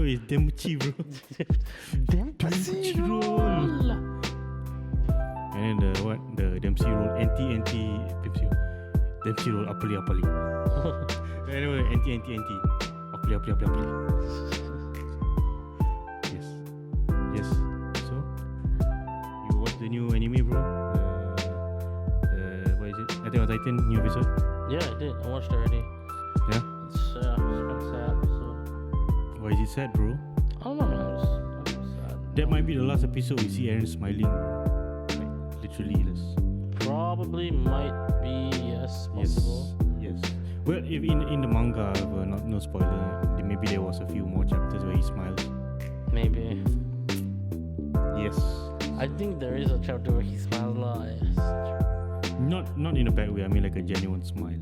it's Dempsey, bro. Dempsey roll. And then the Dempsey roll, anti Dempsey roll, apali. Anyway, anti. Apali. Yes. So, you watch the new anime, bro? What is it? Attack on Titan, new episode? Yeah, I did. I watched already. Yeah? It's kind of sad. So. Why is it sad, bro? I don't know, man. It's sad. That might be the last episode we see Eren smiling. Like, literally, Probably might be, yes, possible. Yes. Well, if in the manga, no spoiler, maybe there was a few more chapters where he smiles. Maybe. Yes. I think there is a chapter where he smiles a lot. Not in a bad way. I mean like a genuine smile.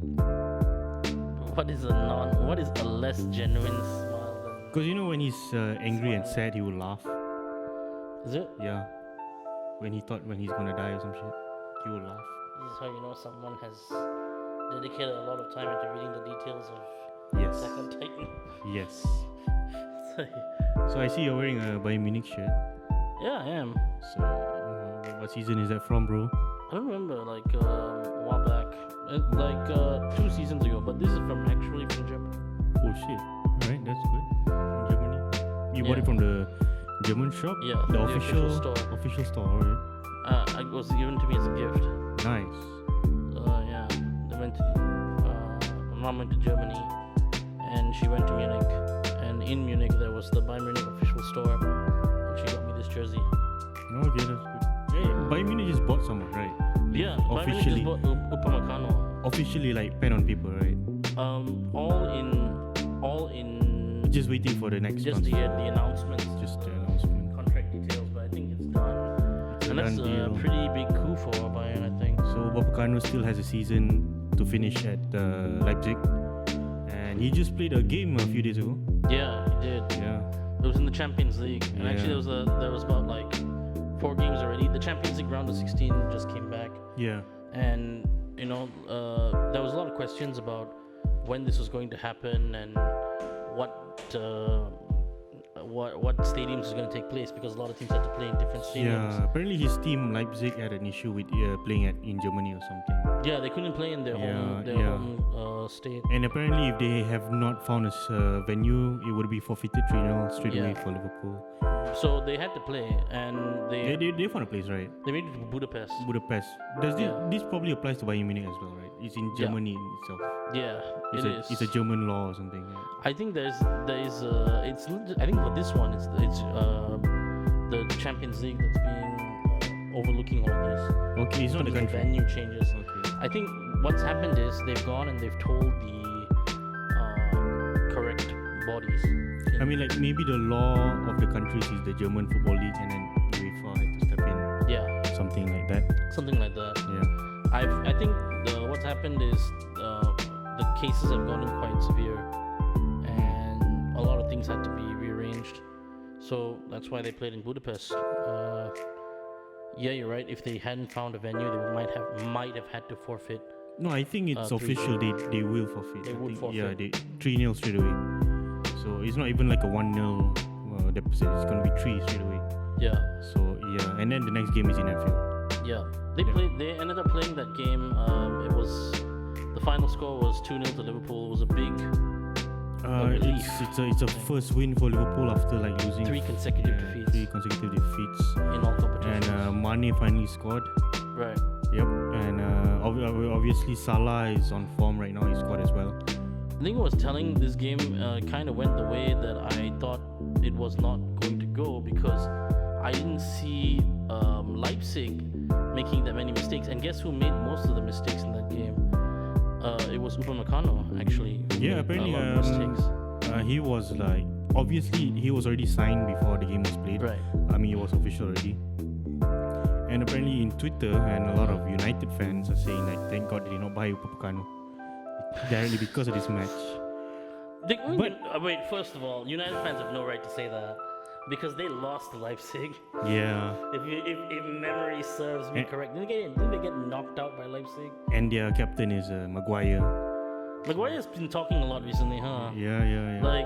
What is a less genuine smile than? Because you know when he's angry and sad, he will laugh. Is it? Yeah. When he's gonna die or some shit, he will laugh. This is how you know someone has dedicated a lot of time into reading the details of Yes. Attack on Titan. Yes. So I see you're wearing a Bayern Munich shirt. Yeah, I am. So what season is that from, bro? I don't remember, like a while back, 2 seasons ago. But this is actually from Germany. Oh shit! Alright, that's good. From Germany. You bought it from the German shop? Yeah, the official store. Official store. Alright. It was given to me as a gift. Nice. Yeah, my mom went to Germany, and she went to Munich. And in Munich there was the Bayern Munich official store, and she got me this jersey. Okay, that's good. Hey, Bayern Munich just bought someone, right? Yeah, Bayern Munich just bought Upamecano. Officially, like pen on paper, right? All in. Just waiting for the next. Just the announcements. Just the announcement. Contract details, but I think it's done. And that's a pretty big coup for Bayern, I think. So Upamecano still has a season to finish at Leipzig, and he just played a game a few days ago. Yeah, he did. Yeah. It was in the Champions League, and actually there was about like 4 games already. The Champions League round of 16 just came back. Yeah. And you know, there was a lot of questions about when this was going to happen and what stadiums is going to take place, because a lot of teams had to play in different stadiums. Yeah, apparently his team Leipzig had an issue with playing in Germany or something. Yeah, they couldn't play in their home state. And apparently if they have not found a venue, it would be forfeited 3-0 straight away for Liverpool. So they had to play, and they found a place, right? They made it to Budapest. Does this probably applies to Bayern Munich as well, right? It's in Germany itself. Yeah, it's a German law or something. Yeah. I think there is it's I think for this one it's the Champions League that's being overlooking all this. Okay, it's not the country. Venue changes. Okay. I think what's happened is they've gone and they've told the correct bodies. I mean, like maybe the law of the countries is the German Football League, and then UEFA had to step in. Yeah. Something like that. Yeah. I think what's happened is the cases have gone in quite severe, and a lot of things had to be rearranged. So that's why they played in Budapest. Yeah, you're right. If they hadn't found a venue, they might have had to forfeit. No, I think it's official. They will forfeit. They would forfeit. Yeah, 3-0 straight away. So it's not even like a 1-0 deficit. It's gonna be 3 straight away. Yeah. So yeah, and then the next game is in Anfield. Yeah. They ended up playing that game. The final score was 2-0 to Liverpool. It was a big relief. It's a first win for Liverpool after like losing 3 consecutive defeats. 3 consecutive defeats in all competitions. And Mane finally scored. Right. Yep. And obviously Salah is on form right now. He scored as well. I think I was telling this game kind of went the way that I thought it was not going to go, because I didn't see Leipzig making that many mistakes. And guess who made most of the mistakes in that game? It was Upamecano, actually. Yeah, apparently he was like, obviously he was already signed before the game was played. Right. I mean, it was official already. And apparently in Twitter, and a lot of United fans are saying like, thank God they did not buy Upamecano directly because of this match. Wait, first of all, United fans have no right to say that, because they lost to Leipzig. Yeah. If memory serves me correct, didn't they get knocked out by Leipzig? And their captain is Maguire. Maguire's been talking a lot recently, huh? Yeah. Like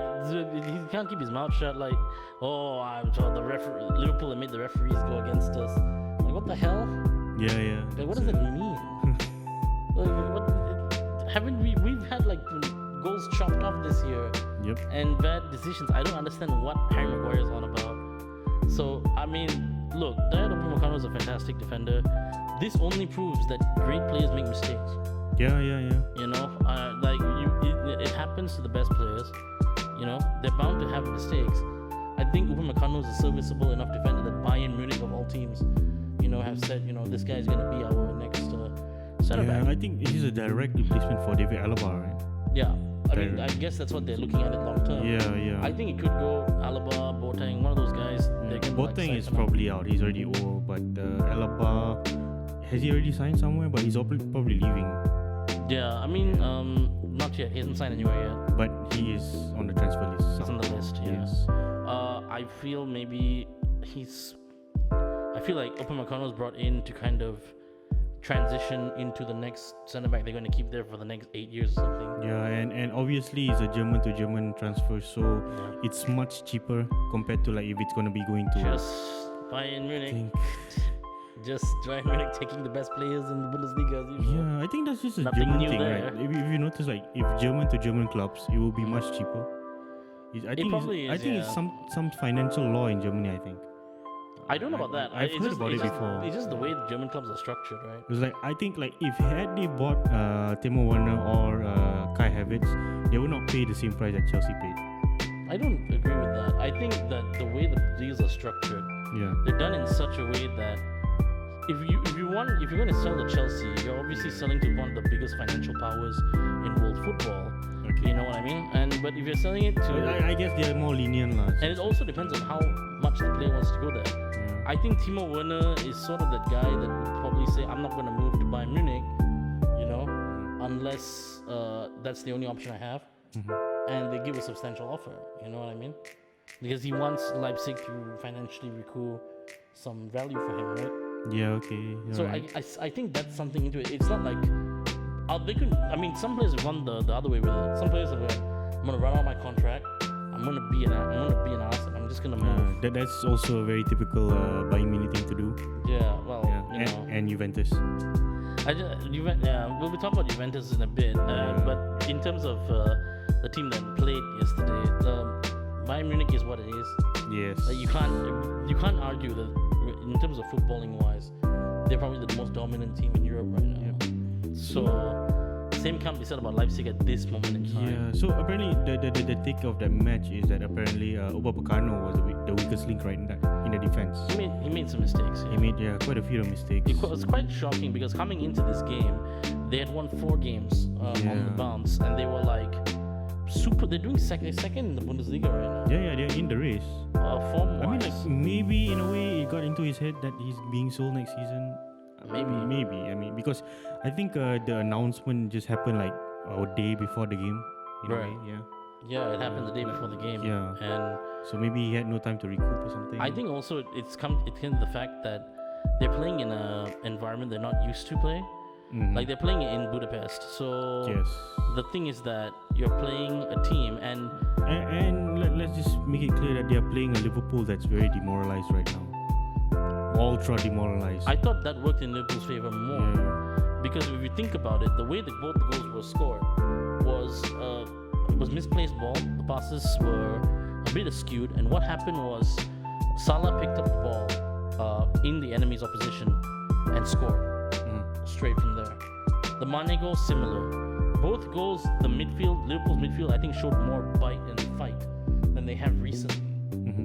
he can't keep his mouth shut. Like, oh, I'm told the referee Liverpool made the referees go against us. Like, what the hell? Yeah. Like, what does that mean? Like, what? Haven't we've had like goals chopped off this year? Yep. And bad decisions. I don't understand what Harry Maguire is on about. So I mean, look, Dayot Upamecano is a fantastic defender. This only proves that great players make mistakes. Yeah. You know, it happens to the best players. You know, they're bound to have mistakes. I think Upamecano is a serviceable enough defender that Bayern Munich of all teams, you know, have said, you know, this guy is going to be our next center back. I think he's a direct replacement for David Alaba, right? Yeah. I mean, I guess that's what they're looking at it long term. Yeah. I think it could go Alaba, Boateng, one of those guys. Boateng is probably out. He's already old. But Alaba, has he already signed somewhere? But he's probably leaving. Yeah, I mean, not yet. He hasn't signed anywhere yet. But he is on the transfer list. He's on the list, yeah. Yes. I feel maybe I feel like Upamecano was brought in to kind of transition into the next centre back they're going to keep there for the next 8 years or something. Yeah, and obviously it's a German to German transfer, so it's much cheaper compared to like if it's going to be going to just Bayern Munich. Just Bayern Munich taking the best players in the Bundesliga as usual. Yeah, I think that's just a Nothing German new thing, there. right? If you notice, like if German to German clubs, it will be much cheaper. I think it's some financial law in Germany. I think. I don't know about that. I've heard about it before. It's just the way the German clubs are structured, right? It's like I think like if had they bought Timo Werner or Kai Havertz, they would not pay the same price that Chelsea paid. I don't agree with that. I think that the way the deals are structured, they're done in such a way that if you're going to sell to Chelsea, you're obviously selling to one of the biggest financial powers in world football. Okay. You know what I mean? But if you're selling it to, I guess they're more lenient, lah. and it also depends on how much the player wants to go there. I think Timo Werner is sort of that guy that would probably say, I'm not going to move to Bayern Munich, you know, unless that's the only option I have. And they give a substantial offer, you know what I mean? Because he wants Leipzig to financially recoup some value for him, right? Yeah, okay. So right. I think that's something into it. It's not like they could. I mean, some players have gone the other way with it. Some players have gone, I'm gonna run out my contract. I'm gonna be an ass, and I'm just gonna move. That's also a very typical Bayern Munich thing to do. Yeah, well, you know. And Juventus. We'll be talking about Juventus in a bit. But in terms of the team that played yesterday, Bayern Munich is what it is. Yes. You can't argue that in terms of footballing wise, they're probably the most dominant team in Europe right now. So same can't be said about Leipzig at this moment in time. Yeah. So apparently the take of that match is that apparently Upamecano was the weakest link right in the defense. He made some mistakes. He made quite a few mistakes. It was quite shocking because coming into this game, they had won 4 games on the bounce, and they were like they're doing second in the Bundesliga right now. Yeah, they're in the race. Form-wise. I mean, like maybe in a way it got into his head that he's being sold next season. Maybe. I mean, because I think the announcement just happened like a day before the game. In a way, Yeah, it happened the day before the game. Yeah. And so maybe he had no time to recoup or something. I think also it came to the fact that they're playing in an environment they're not used to play. Like they're playing in Budapest. So the thing is that you're playing a team and let's just make it clear that they are playing a Liverpool that's very demoralized right now. Ultra demoralized. I thought that worked in Liverpool's favor more because if you think about it, the way that both the goals were scored was misplaced ball. The passes were a bit askewed, and what happened was Salah picked up the ball in the enemy's opposition and scored straight from there. The Mane goal similar. Both goals, Liverpool's midfield, I think showed more bite and fight than they have recently.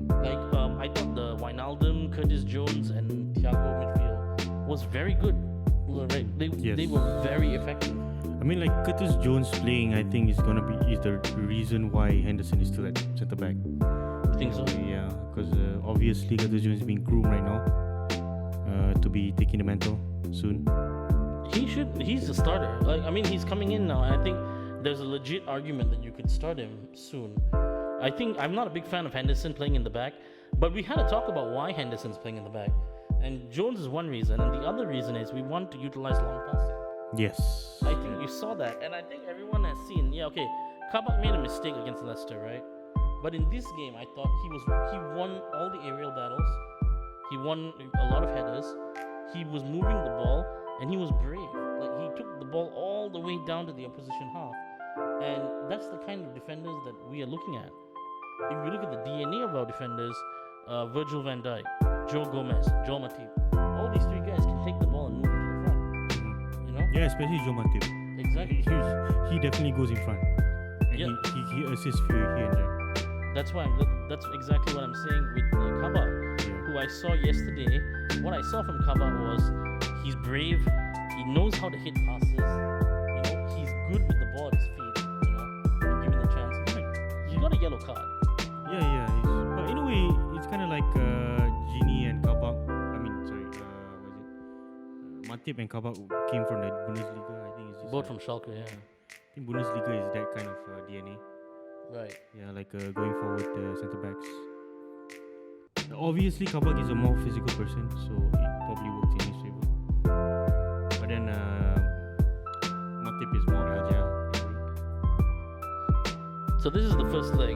Like I thought the Wijnaldum, Curtis Jones, and Thiago midfield was very good. They were very effective. I mean, like Curtis Jones playing, I think is the reason why Henderson is still at centre back. You think so? Yeah, because obviously Curtis Jones is being groomed right now to be taking the mantle soon. He's a starter. Like, I mean, he's coming in now. I think there's a legit argument that you could start him soon. I think I'm not a big fan of Henderson playing in the back, but we had to talk about why Henderson's playing in the back. And Jones is one reason, and the other reason is we want to utilize long passing. Yes. I think you saw that, and I think everyone has seen. Yeah, okay. Kabak made a mistake against Leicester, right? But in this game, I thought he won all the aerial battles. He won a lot of headers. He was moving the ball, and he was brave. Like, he took the ball all the way down to the opposition half. And that's the kind of defenders that we are looking at. If you look at the DNA of our defenders, Virgil van Dijk, Joe Gomez, Joel Matip, all these three guys can take the ball and move into the front. You know? Yeah, especially Joe Matip. Exactly. He definitely goes in front. And Yeah. he assists here and there. That's exactly what I'm saying with Kaba, who I saw yesterday. What I saw from Kaba was he's brave. He knows how to hit passes. You know, he's good with the ball at his feet. You know, and given the chance, he got a yellow card. Yeah. But in a way, it's kind of like Gini and Kabak. I mean, sorry, was it Matip and Kabak came from the Bundesliga? I think it's just Both from Schalke, yeah. I think Bundesliga is that kind of DNA. Right. Yeah, like going forward centre backs. Obviously, Kabak is a more physical person, so it probably works in his favor. But then Matip is more agile. So this is the first leg.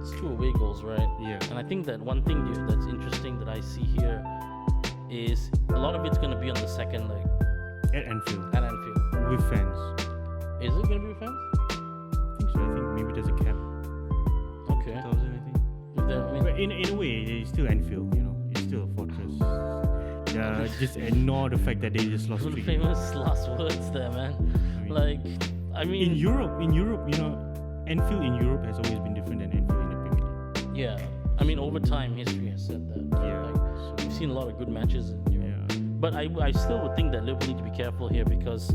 It's 2 away goals, right? Yeah. And I think that one thing that's interesting that I see here is a lot of it's going to be on the second leg At Anfield. at Anfield. With fans. Is it going to be with fans? I think so. I think maybe there's a cap. Okay. 2,000, I think. But in a way, it's still Anfield, you know. It's still a fortress. Just ignore the fact that they just lost Those are 3 the famous last words there, man. I mean, in Europe, you know, Anfield in Europe has always been different than Anfield in the Premier League. yeah. I mean, over time, history has said that. Yeah. Like, we've seen a lot of good matches in Europe. Yeah. But I still would think that Liverpool need to be careful here because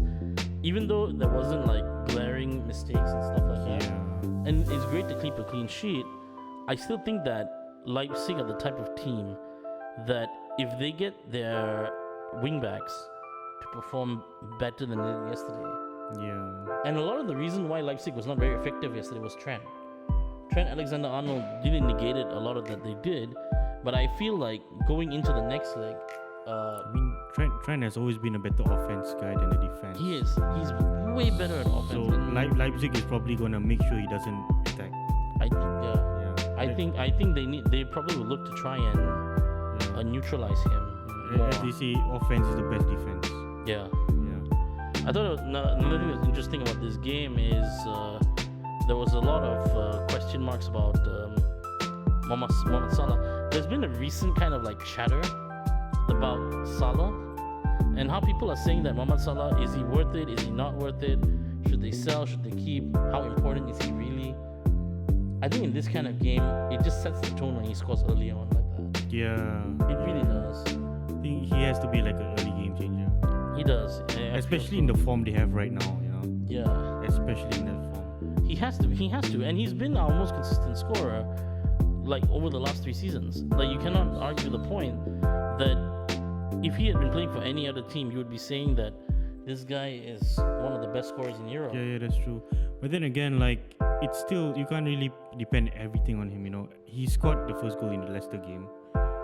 even though there wasn't like glaring mistakes and stuff like that, Yeah. and it's great to keep a clean sheet, I still think that Leipzig are the type of team that if they get their wingbacks to perform better than they did yesterday, Yeah. and a lot of the reason why Leipzig was not very effective yesterday was Trent. Trent Alexander-Arnold really negated a lot of that they did, but I feel like going into the next leg, I mean, Trent has always been a better offense guy than the defense. he is. He's way better at offense. So than Leipzig is probably gonna make sure he doesn't attack. I think, yeah. Yeah. I think they probably will look to try and neutralize him. more. As they say, offense is the best defense. Yeah. Yeah. I thought another thing that's interesting about this game is there was a lot of question marks about Mohamed Salah. There's been a recent kind of like chatter about Salah and how people are saying that Mohamed Salah, is he worth it? Is he not worth it? Should they sell? Should they keep? How important is he really? I think in this kind of game, it just sets the tone when he scores early on like that. Yeah. It really does. I think he has to be like an early game changer. He does. Especially in the form they have right now, you know. Yeah. Especially in that form. He has to. And he's been our most consistent scorer like over the last 3 seasons. Like you cannot argue the point that if he had been playing for any other team, you would be saying that this guy is one of the best scorers in Europe. Yeah, that's true. But then again, like, it's still, you can't really depend everything on him, you know. He scored the first goal in the Leicester game,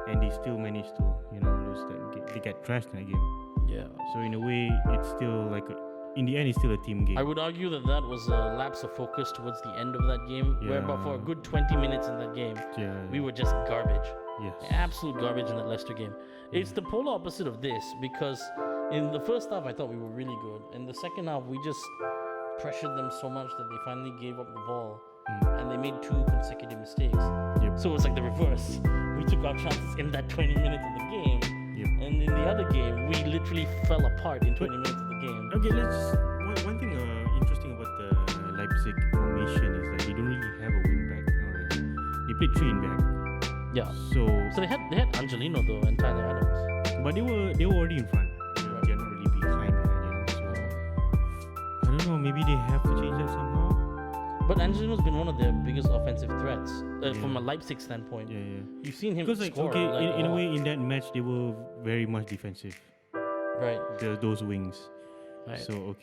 and they still managed to, you know, lose that. They get trashed in that game. Yeah. So in a way, it's still like, in the end, it's still a team game. I would argue that was a lapse of focus towards the end of that game, where about for a good 20 minutes in that game, we were just garbage. Yes. Absolute garbage in that Leicester game. It's the polar opposite of this, because in the first half I thought we were really good. In the second half we just pressured them so much that they finally gave up the ball and they made 2 consecutive mistakes. Yep. So it's like the reverse. We took our chances in that 20 minutes of the game, and in the other game we literally fell apart in 20 minutes of the game. Okay, one thing interesting about the Leipzig formation is that they don't really have a wing back. They played 3 in back. Yeah. So they had Angelino though and Tyler Adams. But they were already in front. They're not really behind, you know. So I don't know. Maybe they have to change that somehow. But Angelino's been one of their biggest offensive threats from a Leipzig standpoint. Yeah. You've seen him because score. In a way, in that match, they were very much defensive. Right. Those wings. Right. So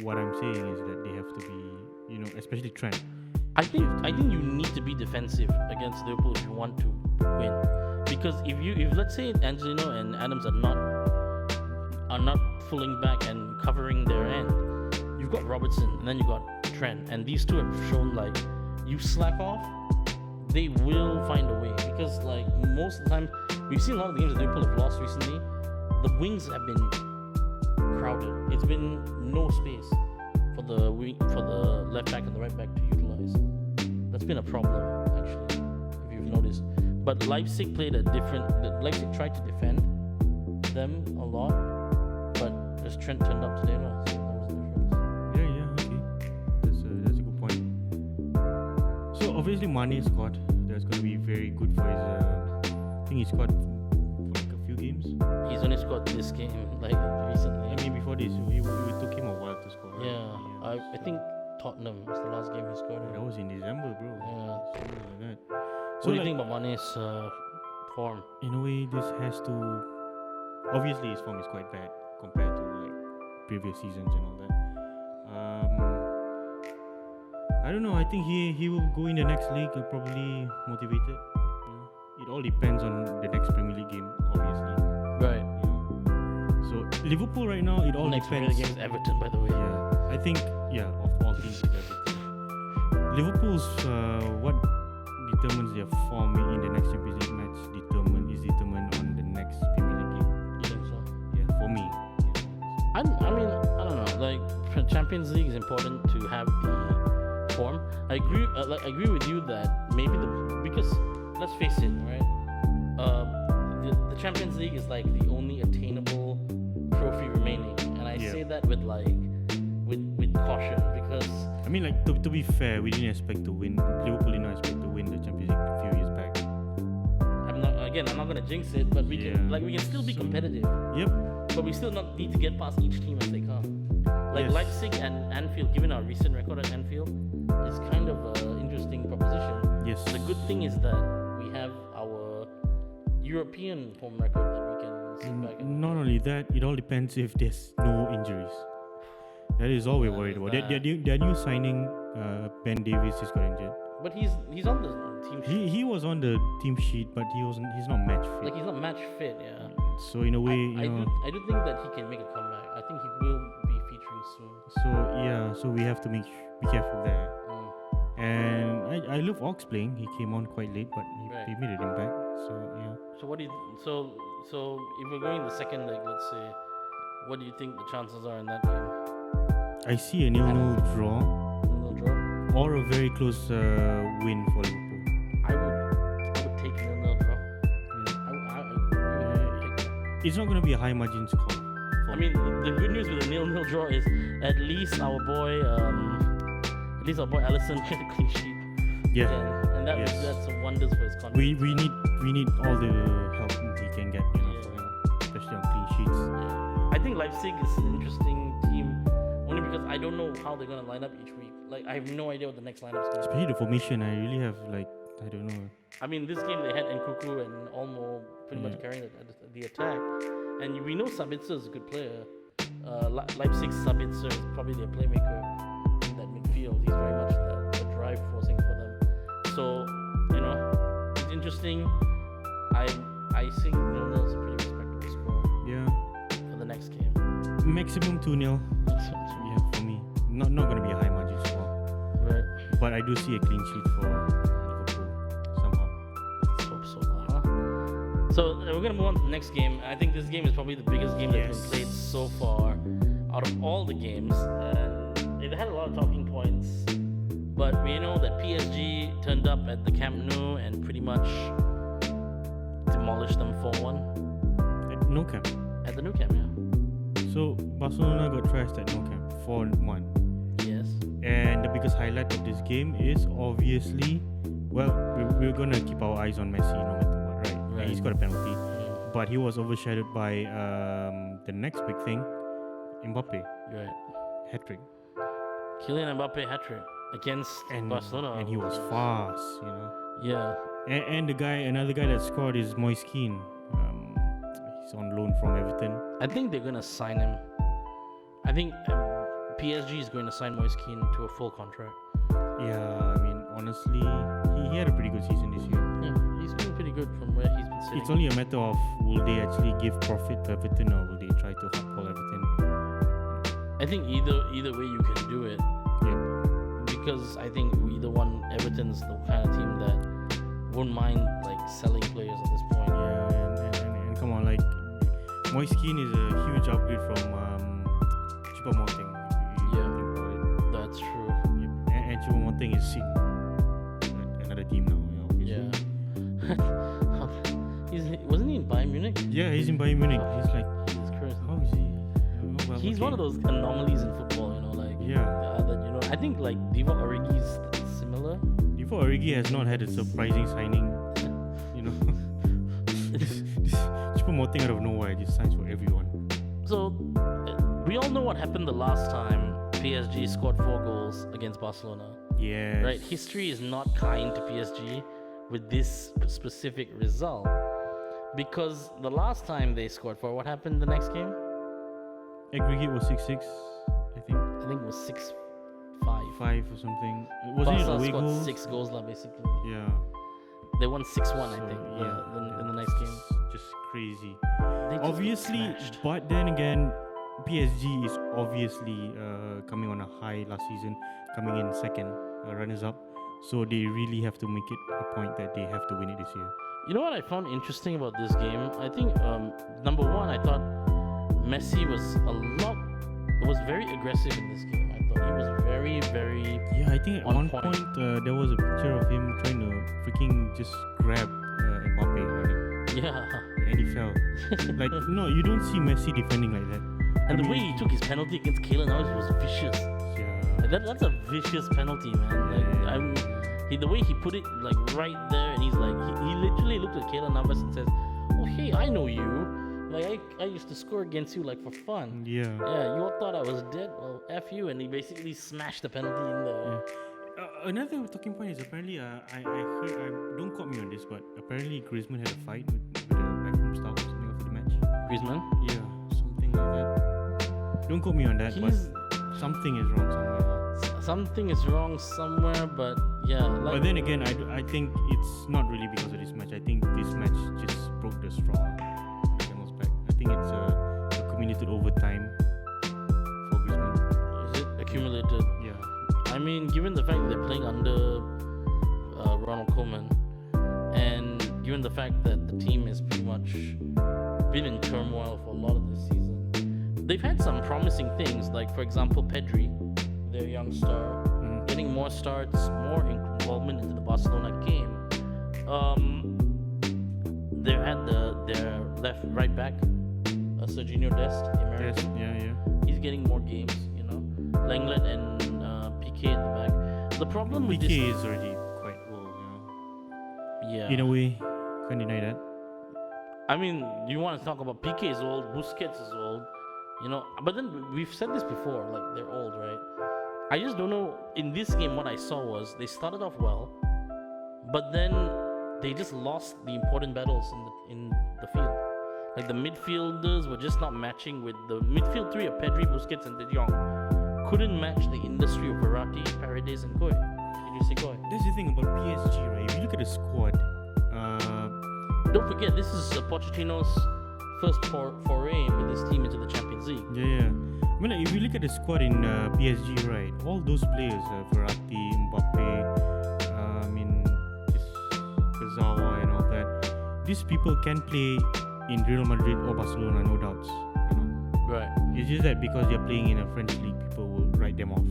what I'm saying is that they have to be, you know, especially Trent. I think you need to be defensive against Liverpool if you want to win. Because if let's say Angelino and Adams are not pulling back and covering their end, you've got Robertson and then you got Trent, and these two have shown like you slack off, they will find a way, because like most of the time we've seen a lot of the games that Liverpool have lost recently. The wings have been crowded. It's been no space for the left back and the right back to utilize. That's been a problem actually, if you've noticed. But Leipzig Leipzig tried to defend them a lot, but just Trent turned up today, so that was the difference. Yeah, okay. That's a good point. So obviously Mane scored. That's going to be very good for his. I think he scored for like a few games. He's only scored this game, like recently. I mean, before this, it took him a while to score. Right? Yeah, I think Tottenham was the last game he scored. That was in December, bro. Yeah. Something like that. So what do you think about Mane's form? In a way, this has to. Obviously, his form is quite bad compared to like previous seasons and all that. I don't know. I think he will go in the next league. Probably motivated. It all depends on the next Premier League game, obviously. Right. So Liverpool right now, it all next depends. Premier League game is Everton, by the way. Yeah, I think of all teams, it's Everton. Liverpool's what determines their form in the next Champions League match is determined on the next Premier League game. You think so? Yeah, for me. I mean, I don't know. Like for Champions League is important to have the form. I agree with you that maybe because let's face it, right? The Champions League is like the only attainable trophy remaining, and I say that with caution, because I mean, like to be fair, we didn't expect to win. Liverpool did not expect to win the Champions League a few years back. I'm not gonna jinx it, but we can still be competitive. Yep. But we still not need to get past each team as they come. Like Leipzig and Anfield, given our recent record at Anfield, is kind of an interesting proposition. Yes. The good thing is that we have our European home record that we can sit back and. Not only that, it all depends if there's no injuries. That is all we're worried about. Their new signing, Ben Davies, just got injured. But he's on the team sheet. He was on the team sheet, but he's not match fit. Like he's not match fit, yeah. So in a way, I do think that he can make a comeback. I think he will be featuring soon. So we have to be careful there. And I love Ox playing. He came on quite late, but he made an impact. So yeah. So what do you so if we're going the second leg, let's say, what do you think the chances are in that game? I see a 0-0 draw. 0-0 draw? Or a very close win for Liverpool. I would take 0-0 draw. I would take that. It's not going to be a high margin score. I mean, the good news with a 0-0 draw is at least our boy Alisson get a clean sheet. Yeah. And that's wonders for his confidence. We need all the help he can get, for him, especially on clean sheets. Yeah. I think Leipzig is an interesting team. Only because I don't know how they're gonna line up each week. Like I have no idea what the next lineup is gonna be. Especially the formation, I really have I don't know. I mean, this game they had Nkuku and Olmo pretty much carrying the attack, and we know Sabitzer is a good player. Leipzig's Sabitzer is probably their playmaker in that midfield. He's very much the drive forcing for them. So it's interesting. I think 0-0 is a pretty respectable score. Yeah. For the next game. Maximum 2-0. Yeah, for me. Not going to be a high margin score. Right. But I do see a clean sheet for Liverpool somehow. Let's hope so, huh? So we're going to move on to the next game. I think this game is probably the biggest game that's been played so far out of all the games. And it had a lot of talking points. But we know that PSG turned up at the Camp Nou and pretty much demolished them 4-1. At No Camp. At the Nou Camp, yeah. So Barcelona got trashed at No Camp 4-1. Yes. And the biggest highlight of this game is obviously, we're gonna keep our eyes on Messi no matter what, right? Right. He's got a penalty, but he was overshadowed by the next big thing, Mbappe. Right. Hat-trick. Kylian Mbappe hat-trick against Barcelona. And he was fast, Yeah. And another guy that scored is Moise Kean. He's on loan from Everton. I think they're going to sign him. I think PSG is going to sign Moise Kean to a full contract. Yeah, I mean, honestly, he had a pretty good season this year. Yeah, he's been pretty good from where he's been sitting. It's only a matter of will they actually give profit to Everton or will they try to hardball Everton? I think either way you can do it. Yeah. Because I think either one, Everton's the kind of team that wouldn't mind like selling players at this point. Yeah, and come on, like Moiskin is a huge upgrade from Choupo-Moting. If you Yeah. think about it. That's true. Yep. And Choupo-Moting is in another team now. Yeah. Wasn't he in Bayern Munich? Yeah, he's in Bayern Munich. Oh, He's like, Jesus Christ. how is he? Well, He's okay. one of those anomalies in football, like Yeah. that I think like Divock Origi's similar. Before Origi has not had a surprising signing, you know. this Choupo-Moting out of nowhere just signs for everyone. So we all know what happened the last time PSG scored 4 goals against Barcelona. Yes. Right? History is not kind to PSG with this specific result. Because the last time they scored 4, what happened the next game? Aggregate was 6-6, I think. I think it was 6-5. 5 or something. Wasn't it Barca away scored goals? 6 goals basically. Yeah. They won 6-1, I So, think. yeah. In the next game. Just crazy. They just got Obviously, smashed. but then again, PSG is obviously coming on a high last season, coming in second, runners up. So they really have to make it a point that they have to win it this year. You know what I found interesting about this game? I think number one, I thought Messi was very aggressive in this game. I thought he was very, very Yeah, I think at on one point. point there was a picture of him trying to freaking just grab Mbappe running, yeah. and he fell. Like, no, you don't see Messi defending like that. And I the way mean, he took his penalty against Kayla now was vicious. yeah, Like that's a vicious penalty, man. Like the way he put it like right there, and he's like he literally looked at Kayla Navas and says, "Oh hey, I know you. Like I used to score against you like for fun. yeah. Yeah, you all thought I was dead. Well, f you." And he basically smashed the penalty in there. Another talking point is apparently I heard, don't quote me on this, but apparently Griezmann had a fight with the backroom staff or something after the match. Griezmann. Yeah, something like that. Don't quote me on that, He's but something is wrong somewhere. something is wrong somewhere, but yeah, like But then again, I think it's not really because of this match. I think this match just broke the straw. The camel's back. I think it's accumulated over time for Griezmann. is it accumulated? Yeah. I mean, given the fact that they're playing under Ronald Koeman, and given the fact that the team has pretty much been in turmoil for a lot of this season, they've had some promising things, like for example Pedri, their young star, getting more starts, more involvement into the Barcelona game. They had their right back, Serginho Dest, the American. Yes, yeah. He's getting more games, Langlet and PK at the back. The problem with PK this, is already quite old, yeah. In a way, can't deny that. I mean, you want to talk about PK is old, Busquets is old, But then we've said this before, like they're old, right? I just don't know. In this game, what I saw was they started off well, but then they just lost the important battles in the field. Like the midfielders were just not matching with the midfield three of Pedri, Busquets, and De Jong. Couldn't match the industry of Verratti, Paredes, and Koy. Did you see Koy? That's the thing about PSG, right? If you look at the squad, Don't forget, this is Pochettino's first foray with this team into the Champions League. yeah. I mean, like, if you look at the squad in PSG, right, all those players, Verratti, Mbappe, just Kazawa and all that, these people can play in Real Madrid or Barcelona, no doubts. Right. It's just that because they're playing in a French league, people will write them off.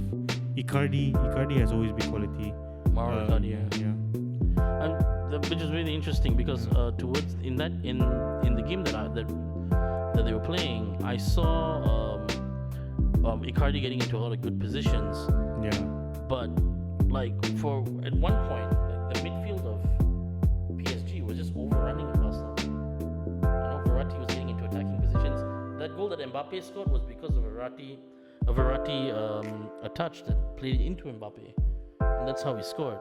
Icardi has always been quality. Mauro Icardi, yeah. And which is really interesting because towards in the game that they were playing, I saw Icardi getting into a lot of good positions. Yeah. But like at one point, like the midfield of PSG was just overrunning Barcelona. Verratti was getting into attacking positions. That goal that Mbappe scored was because of a touch that played into Mbappe, and that's how he scored.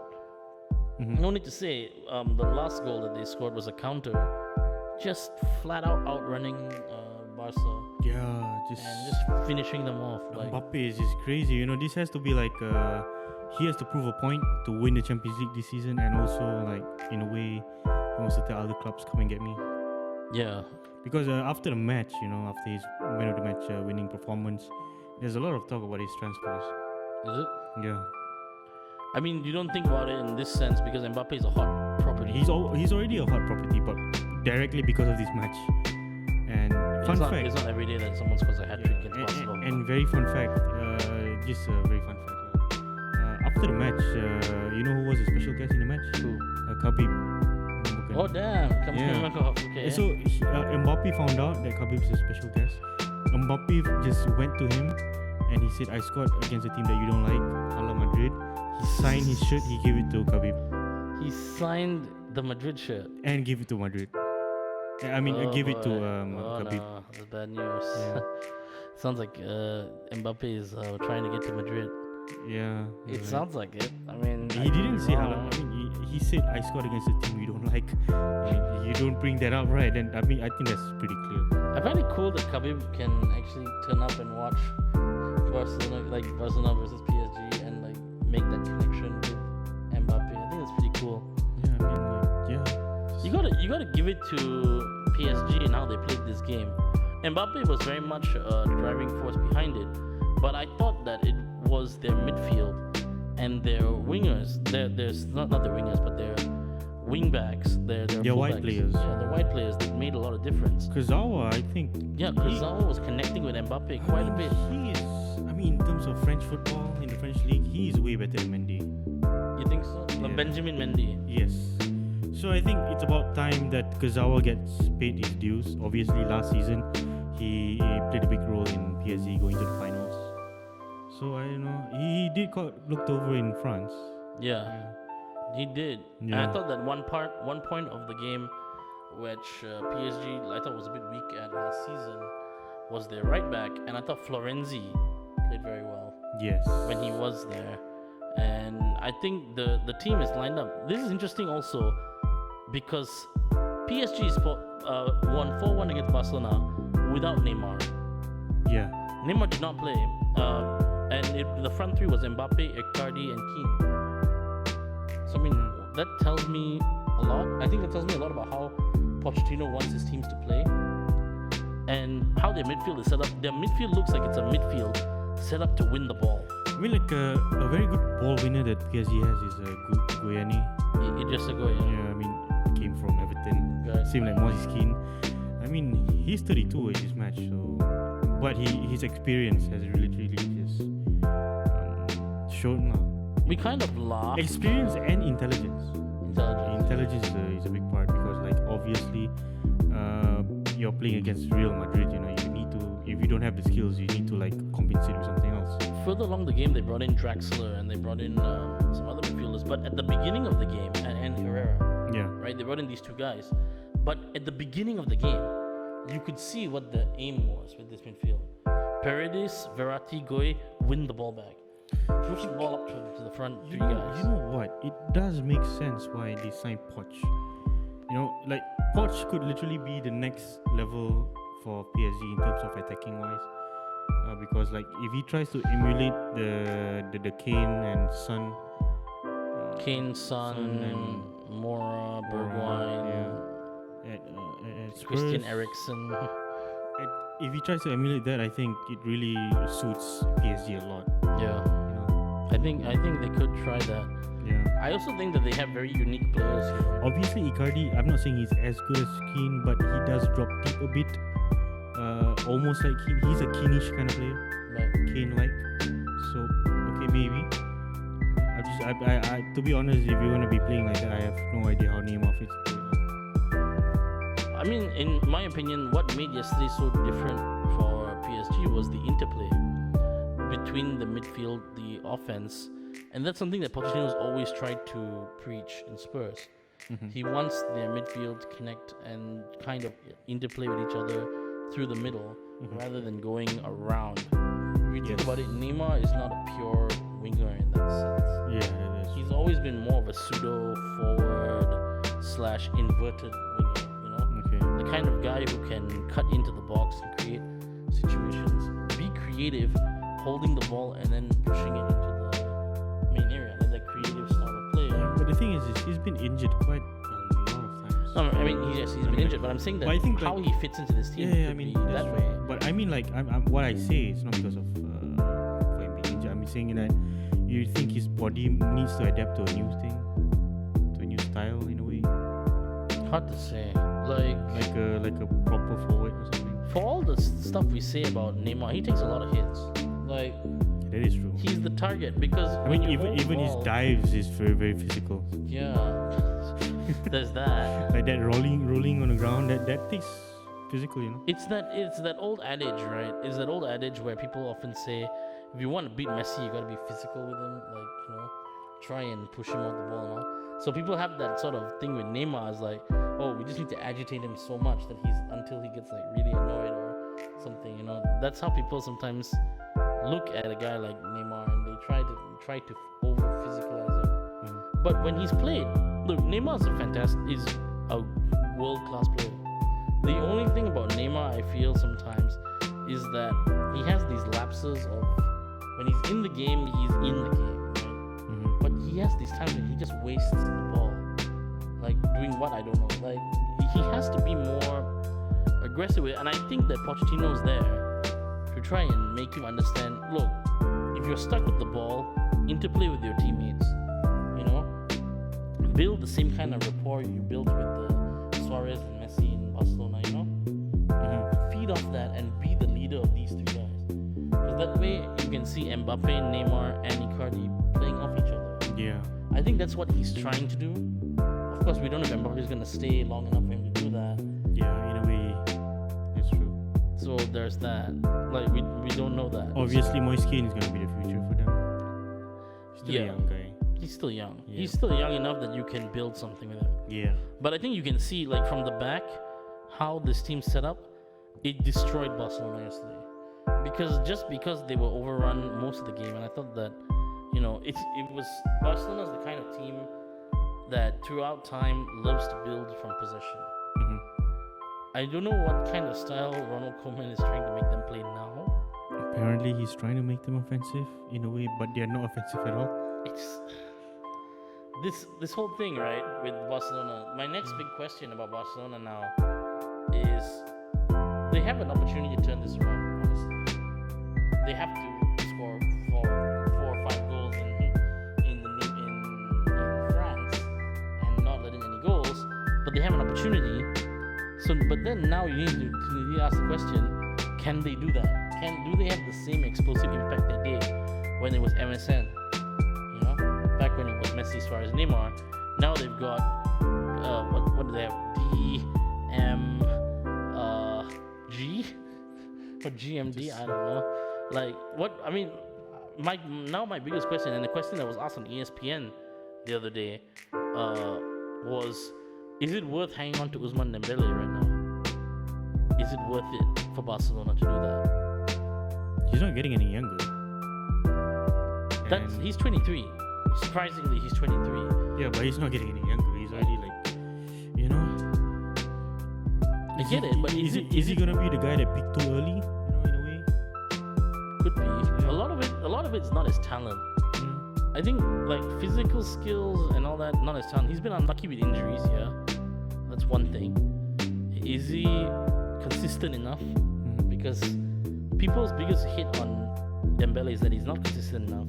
No need to say, the last goal that they scored was a counter, just flat out outrunning Barca Yeah, and just finishing them off. Like, Mbappe is just crazy. This has to be like he has to prove a point to win the Champions League this season, and also like in a way he wants to tell other clubs, come and get me. yeah, Because after the match, after his man of the match winning performance, There's a lot of talk about his transfers. Is it? Yeah. I mean, you don't think about it in this sense because Mbappe is a hot property. He's already a hot property, but directly because of this match. And fun fact. It's not every day that someone scores a hat trick against Barcelona. And very fun fact. Just a very fun fact. After the match, you know who was a special guest in the match? Who? Khabib. Oh damn! Okay. So Mbappe found out that Khabib is a special guest. Mbappe just went to him and he said, "I scored against a team that you don't like, Hala Madrid." He signed his shirt. He gave it to Khabib. He signed the Madrid shirt and gave it to Madrid. I mean, give it to Khabib. No, that's bad news. Yeah. Sounds like Mbappe is trying to get to Madrid. Yeah. It sounds like it. I mean, he didn't say Hala. I mean, he said, "I scored against a team you don't like." I mean, you don't bring that up, right? And I mean, I think that's pretty clear. I find it cool that Khabib can actually turn up and watch Barcelona, like Barcelona versus PSG, and like make that connection with Mbappe. I think that's pretty cool. Yeah, I mean, like, yeah. You gotta give it to PSG and how they played this game. Mbappe was very much the driving force behind it, but I thought that it was their midfield and their wingers. There's not their wingers, but their wing backs. Their white players. Yeah, the white players that made a lot of difference. Kurzawa, I think. Yeah, Kurzawa was connecting with Mbappe quite a bit. He is. I mean, in terms of French football in the French league, he is way better than Mendy. You think so? Yeah. Benjamin Mendy. Yes. So I think it's about time that Kurzawa gets paid his dues. Obviously, last season he played a big role in PSG going to the finals. So I don't know. He did looked over in France. Yeah. He did. Yeah. And I thought that one point of the game which PSG I thought was a bit weak at last season was their right back, and I thought Florenzi played very well. Yes. When he was there. And I think the team is lined up. This is interesting also because PSG won 4-1 against Barcelona without Neymar. Yeah. Neymar did not play. And the front three was Mbappe, Icardi, and Keane. So I mean, that tells me a lot. I think that tells me a lot about how Pochettino wants his teams to play and how their midfield is set up. Their midfield looks like it's a midfield set up to win the ball. I mean, like a very good ball winner that PSG has is Goyani. Just a Goyani. Yeah, I mean, came from Everton. Right. Same like Moses Keane. I mean, he's 32 in this match, so but his experience has really just shown now. We kind of laugh. Experience and intelligence. Intelligence is a big part because, like, obviously, you're playing against Real Madrid. You know, you need to. If you don't have the skills, you need to like compensate with something else. Further along the game, they brought in Draxler and they brought in some other midfielders. But at the beginning of the game, and Herrera, yeah, right, they brought in these two guys. But at the beginning of the game, you could see what the aim was with this midfield. Paredes, Verratti, Goy win the ball back. Push the ball up to the front three guys. You know what? It does make sense why they signed Poch. You know, like Poch could literally be the next level for PSG in terms of attacking wise. Because like if he tries to emulate the Kane and Son, Kane, Son and Mora, Bergwijn, Christian Eriksen. If he tries to emulate that, I think it really suits PSG a lot. Yeah, you know. I think they could try that. Yeah. I also think that they have very unique players here. Obviously, Icardi, I'm not saying he's as good as Keane, but he does drop deep a bit. Almost like he's a Keane-ish kind of player. Right. Kane-like. So, okay, maybe. I to be honest, if you're going to be playing like that, I have no idea how Neymar fits into it. I mean, in my opinion, what made yesterday so different for PSG was the interplay between the midfield, the offense, and that's something that Pochettino's always tried to preach in Spurs. Mm-hmm. He wants their midfield to connect and kind of interplay with each other through the middle rather than going around. If you think about it, Neymar is not a pure winger in that sense. Yeah, he's always been more of a pseudo forward / inverted winger. The kind of guy who can cut into the box and create situations, be creative, holding the ball and then pushing it into the main area, like that creative style of play. Yeah, but the thing is he's been injured quite a lot of times. No, I mean, he's been injured, but I'm saying that I think how he fits into this team I mean, that way. But I mean, like, what I say is not because of saying that you think his body needs to adapt to a new thing, to a new style in a way, Hard to say. like a proper forward or something. For all the stuff we say about Neymar, he takes a lot of hits. Like, That is true. he's the target because I mean, when you even hold the even his ball- dives is very very physical. Yeah, there's that. Like that rolling on the ground, that takes physical, you know. It's that old adage, right? It's that old adage where people often say, if you want to beat Messi, you gotta be physical with him, like, you know, try and push him off the ball and all. So people have that sort of thing with Neymar, is like, oh, we just need to agitate him so much that until he gets like really annoyed or something, you know. That's how people sometimes look at a guy like Neymar, and they try to over physicalize him. But when he's played, look, Neymar is a world class player. The only thing about Neymar, I feel sometimes, is that he has these lapses of when he's in the game, he's in the game, right? But he has these times when he just wastes the ball, like doing what, I don't know. Like, he has to be more aggressive with it, and I think that Pochettino's there to try and make him understand. Look, if you're stuck with the ball, interplay with your teammates. You know, build the same kind of rapport you built with the Suarez and Messi in Barcelona. You know, feed off that and be the leader of these three guys. Because that way you can see Mbappe, Neymar, and Icardi playing off each other. Yeah. I think that's what he's trying to do. Of course, we don't know if Mbappe is going to stay long enough for him to do that. Yeah, in a way, that's true. So there's that. Like, we don't know that. Obviously, Moise Kean is gonna be the future for them. Still a young guy. He's still young. Yeah. He's still young enough that you can build something with him. Yeah. But I think you can see, like, from the back, how this team set up. It destroyed Barcelona yesterday. Because they were overrun most of the game, and I thought that, you know, it was Barcelona's the kind of team that throughout time loves to build from possession. I don't know what kind of style Ronald Koeman is trying to make them play now. Apparently, he's trying to make them offensive in a way, but they're not offensive at all. It's this whole thing, right, with Barcelona. My next big question about Barcelona now is they have an opportunity to turn this around, honestly. They have to score four or five goals in France and not letting any goals, but they have an opportunity. So, but then now you need to ask the question: can they do that? Do they have the same explosive impact they did when it was MSN? You know, back when it was Messi, Suarez, Neymar. Now they've got what do they have? G or GMD? I don't know. Like, what? I mean, my biggest question, and the question that was asked on ESPN the other day, was: is it worth hanging on to Ousmane Dembele right now? Is it worth it for Barcelona to do that? He's not getting any younger. He's 23. Surprisingly, he's 23. Yeah, but he's not getting any younger. He's already like, you know. I get it, but is he gonna be the guy that picked too early? You know, in a way. Could be. Yeah. A lot of it's not his talent. I think, like, physical skills and all that, not his talent. He's been unlucky with injuries, yeah. That's one thing. Is he consistent enough? Because people's biggest hit on Dembele is that he's not consistent enough,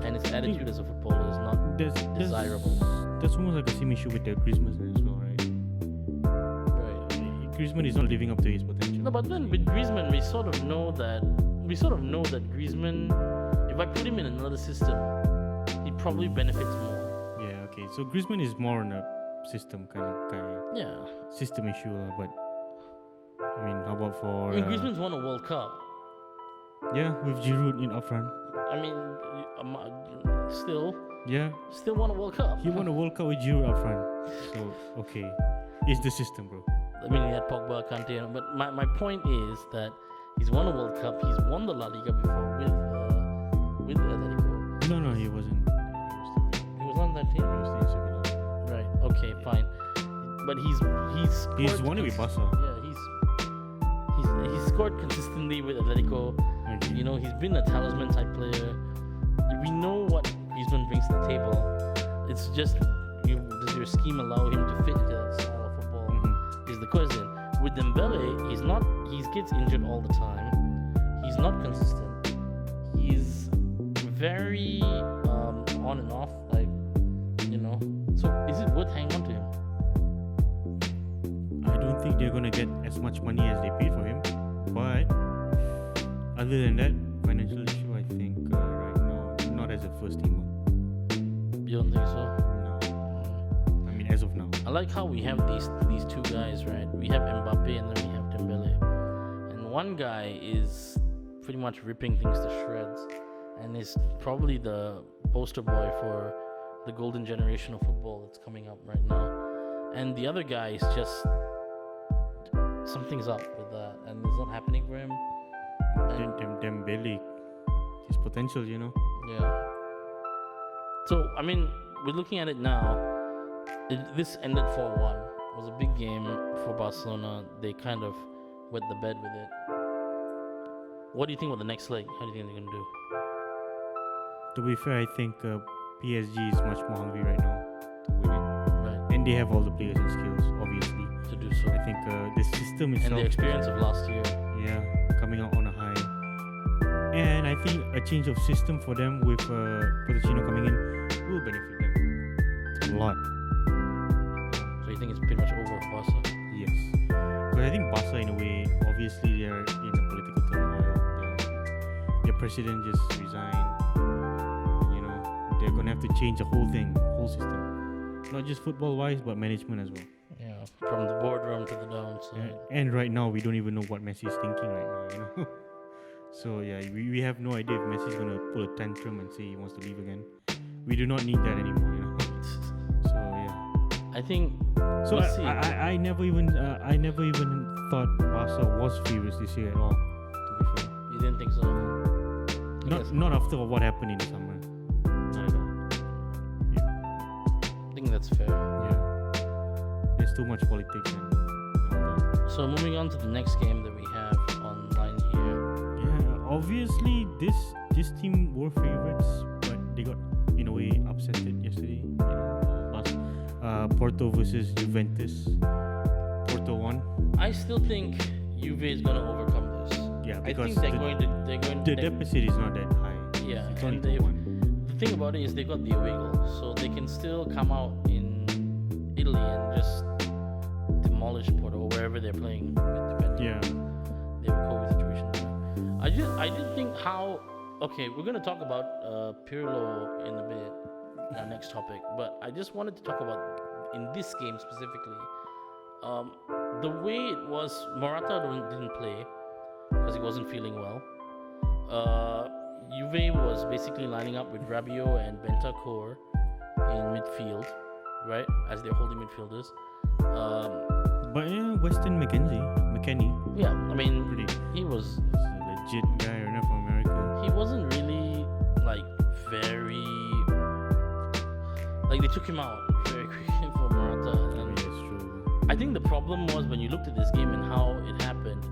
and his attitude as a footballer is not desirable. That's almost like the same issue with the Griezmann as well, right? Right. Griezmann is not living up to his potential. No, but then with Griezmann, we sort of know that Griezmann, if I put him in another system, he probably benefits more. Yeah, okay. So Griezmann is more on a system kind of guy. Yeah. System issue, but I mean, how about for? I mean, Griezmann's won a World Cup. Yeah, with Giroud in up front. I mean, still won a World Cup. He won a World Cup with Giroud up front. So okay, it's the system, bro. I mean, he had Pogba, Kante, but my point is that he's won a World Cup. He's won the La Liga before with Atletico. No, he wasn't. He was on that team. He was in Sevilla. Right. Okay. Fine. But He's won it with Barca. Yeah. He's scored consistently with Atletico. Okay. You know, he's been a talisman type player. We know what Griezmann brings to the table. It's just, does your scheme allow him to fit into that style of football? Is the question. With Dembele, he gets injured all the time. He's not consistent. He's very on and off, like, you know. So is it worth hanging on to him? I don't think they're gonna get as much money as they paid for him. But other than that, financial issue, I think right now, not as a first teamer. You don't think so? No. I mean, as of now. I like how we have these two guys, right? We have Mbappe and then we have Dembele. And one guy is pretty much ripping things to shreds and is probably the poster boy for the golden generation of football that's coming up right now. And the other guy is just something's up with that and it's not happening for him. Dembele, his potential, you know. Yeah. So, I mean, we're looking at it now. This ended 4-1. It was a big game for Barcelona. They kind of wet the bed with it. What do you think about the next leg? How do you think they're going to do? To be fair, I think PSG is much more hungry right now to win it. Right. And they have all the players and skills, obviously. To do so. I think the system itself. And the experience of last year. Yeah, coming out on a high. And I think a change of system for them with Pochettino coming in will benefit them a lot. So you think it's pretty much over for Barca? Yes. Because I think Barca, in a way, obviously they're in a political turmoil. Their president just resigned. You know, they're going to have to change the whole thing, whole system. Not just football-wise, but management as well. Yeah, from the boardroom to the downside. Yeah. And right now, we don't even know what Messi is thinking right now, you know. So yeah, we have no idea if Messi's gonna pull a tantrum and say he wants to leave again. We do not need that anymore, you know. So yeah. I think. So we'll see. I never even thought Barca was favourites this year at all. To be fair, You didn't think so? not after what happened in the summer. Not at all. I think that's fair. Yeah. There's too much politics and all that. So moving on to the next game that we have online here. Obviously, this team were favourites, but they got in a way upsetted yesterday. You know, Porto versus Juventus. Porto won. I still think Juve is going to overcome this. Yeah, I because think they're going to. the deficit is not that high. Yeah, it's and only 2-1. the thing about it is they got the away goal, so they can still come out in Italy and just demolish Porto or wherever they're playing. Depending Yeah. on their COVID situation. I did think how. Okay, we're gonna talk about Pirlo in a bit, our next topic. But I just wanted to talk about in this game specifically, the way it was. Morata didn't play because he wasn't feeling well. Juve was basically lining up with Rabiot and Bentancur in midfield, right, as their holding midfielders. But yeah, Weston McKennie. Yeah, I mean, he was. He's a legit guy, right, from America. He wasn't really like very. Like they took him out very quickly for Morata. And That's true. I think the problem was when you looked at this game and how it happened.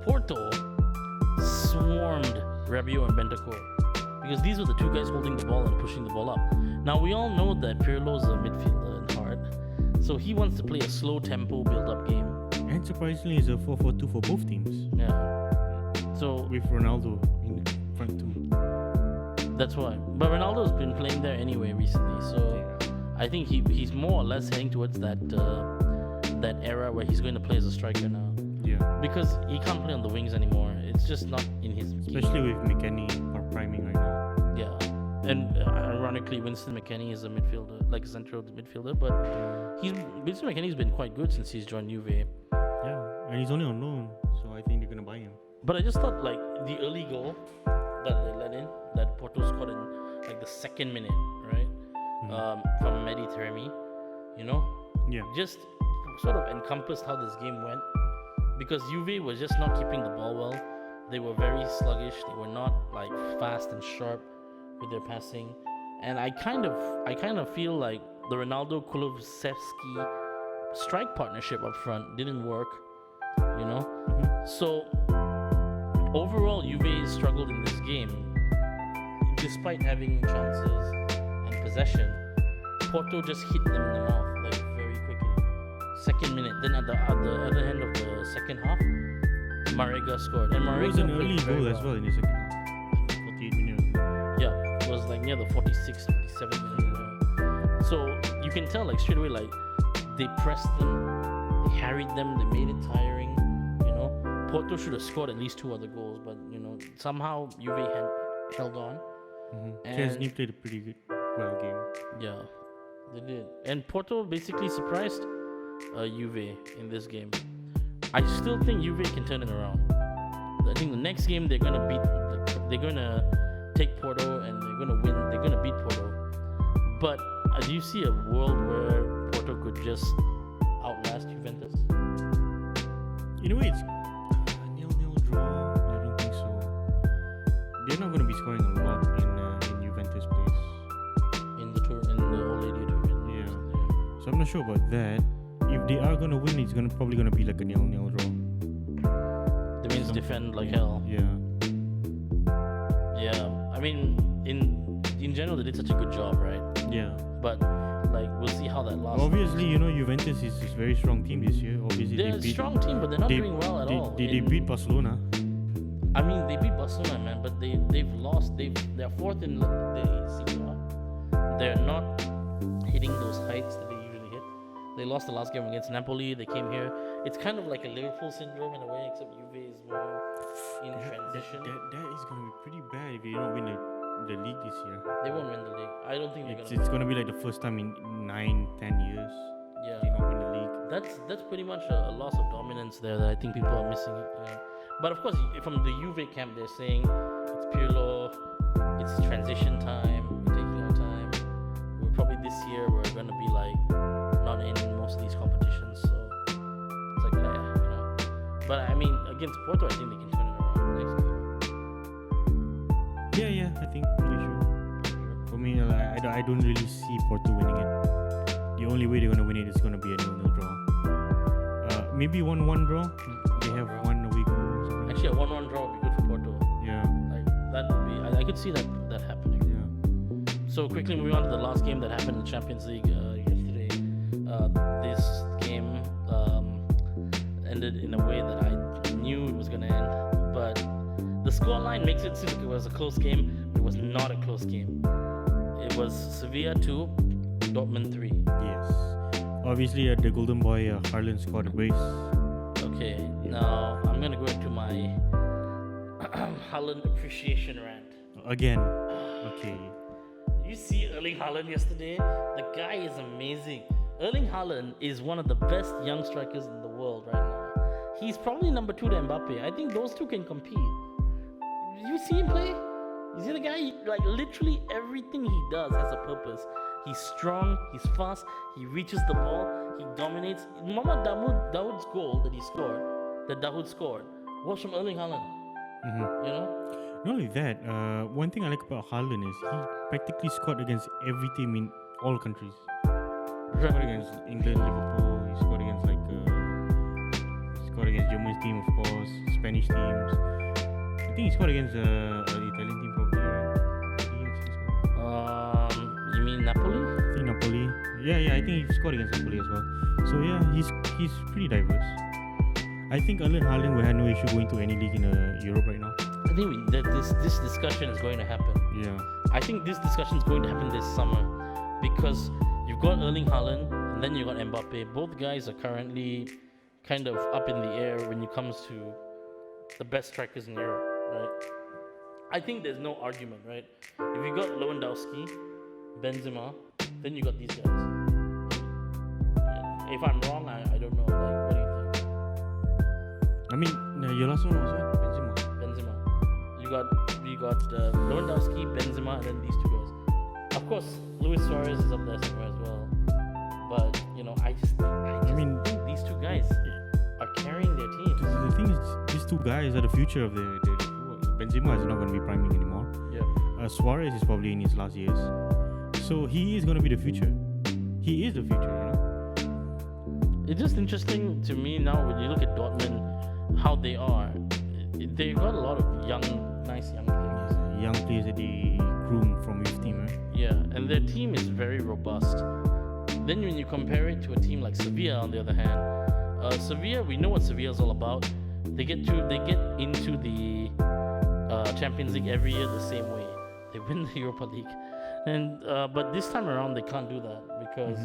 Porto swarmed Rabiot and Bentancur because these were the two guys holding the ball and pushing the ball up. Now we all know that Pirlo's a midfielder in heart, so he wants to play a slow tempo build-up game. And surprisingly, it's a 4-4-2 for both teams. Yeah. So with Ronaldo in the front too. That's why. But Ronaldo's been playing there anyway recently, so Yeah. I think he's more or less heading towards that era where he's going to play as a striker now. Yeah. Because he can't play on the wings anymore. It's just not in his Especially with McKennie priming right now. Yeah. And ironically, Winston McKennie is a midfielder, like a central midfielder, but Winston McKennie's been quite good since he's joined Juve. Yeah, and he's only on loan, so I think they're gonna buy him. But I just thought like the early goal that they let in, that Porto scored in like the second minute, right? From Mehdi Taremi, you know? Yeah. Just sort of encompassed how this game went. Because Juve was just not keeping the ball well. They were very sluggish. They were not like fast and sharp with their passing. And I kind of feel like the Ronaldo Kulusevski strike partnership up front didn't work, you know? So overall, Juve struggled in this game. Despite having chances and possession, Porto just hit them in the mouth like very quickly. Second minute, then at the other end of the second half, Marega scored, and It Marega was an played early very goal as well in the second half. 48 minutes. Yeah, it was like near the 46, 47 minute. So you can tell like straight away, like they pressed them, they harried them, they made it tiring. You know, Porto should have scored at least 2 other goals, but you know somehow Juve held on. Chesney played a pretty good game. Yeah, they did. And Porto basically surprised Juve in this game. I still think Juve can turn it around. I think the next game they're gonna take Porto and they're gonna win. They're gonna beat Porto. But do you see a world where Porto could just outlast Juventus? In a way, it's a 0-0 draw. I don't think so. They're not going to be scoring a lot in Juventus place. In the old lady tour. Yeah. So I'm not sure about that. If they are going to win, it's probably going to be like a 0-0 draw. That means defend like hell. Yeah. Yeah. I mean, in general, they did such a good job, right? Yeah. But like, we'll see how that lasts. Obviously, you know, Juventus is a very strong team this year. Obviously, they're a strong team, but they're not doing well at all. They beat Barcelona. I mean, they beat Barcelona, man, but they've lost. They're fourth in the Serie A. They're not hitting those heights that they usually hit. They lost the last game against Napoli. They came here. It's kind of like a Liverpool syndrome in a way, except Juve is more in transition. That is going to be pretty bad if you don't win the league this year. They won't win the league. I don't think they're gonna. It's going to be like the first time in 9-10 years. Yeah. They not win the league. That's pretty much a loss of dominance there that I think people are missing. You know? But of course, from the Juve camp, they're saying it's Pirlo, it's transition time, we're taking our time. We're probably this year we're gonna be like not in most of these competitions, so it's like you know. But I mean, against Porto, I think they can turn it around next game. Yeah, I think they should. For me, I don't really see Porto winning it. The only way they're gonna win it is gonna be a 0-0 draw. Maybe 1-1 draw. They have one away goal. Actually, a 1-1 draw would be good for Porto. Yeah. Like that would be. I could see that happening. Yeah. So quickly moving on to the last game that happened in the Champions League yesterday. This game ended in a way that I knew it was going to end, but the scoreline makes it seem like it was a close game, but it was not a close game. It was Sevilla 2, Dortmund 3. Yes. Obviously, the golden boy Haaland scored a brace. Okay, now I'm gonna go into my Haaland appreciation rant. Again. Okay. You see Erling Haaland yesterday? The guy is amazing. Erling Haaland is one of the best young strikers in the world right now. He's probably number 2 to Mbappe. I think those two can compete. You see him play? You see the guy? Like literally everything he does has a purpose. He's strong, he's fast, he reaches the ball, he dominates. Muhammad Dawood's goal that Dawood scored, was from Erling Haaland. Mm-hmm. You know? Not only that, one thing I like about Haaland is he practically scored against every team in all countries. He scored against England, Liverpool, he scored against Germany's team, of course, Spanish teams. I think he scored against the Italian team probably, right? You mean Napoli? I think Napoli. Yeah, I think he scored against Napoli as well. So yeah, he's pretty diverse. I think Erling Haaland will have no issue going to any league in Europe right now. I think this discussion is going to happen. Yeah. I think this discussion is going to happen this summer because you've got Erling Haaland and then you got Mbappe. Both guys are currently kind of up in the air when it comes to the best strikers in Europe, right? I think there's no argument, right? If you got Lewandowski, Benzema, then you got these guys. Yeah. If I'm wrong, I don't know. Like, what do you think? I mean, your last one was what? Benzema. You got Lewandowski, Benzema, and then these two guys. Of course, Luis Suarez is up there somewhere as well. But you know, I just think these two guys are carrying their teams. The thing is, these two guys are the future of the Benzema is not going to be priming anymore. Yeah. Suarez is probably in his last years. So he is going to be the future. He is the future, you know. It's just interesting to me now when you look at Dortmund, how they are. They've got a lot of nice young players. Young players that they groom from youth team, right? Yeah, and their team is very robust. Then when you compare it to a team like Sevilla, on the other hand, Sevilla, we know what Sevilla is all about. They get into the Champions League every year the same way. They win the Europa League, and but this time around they can't do that because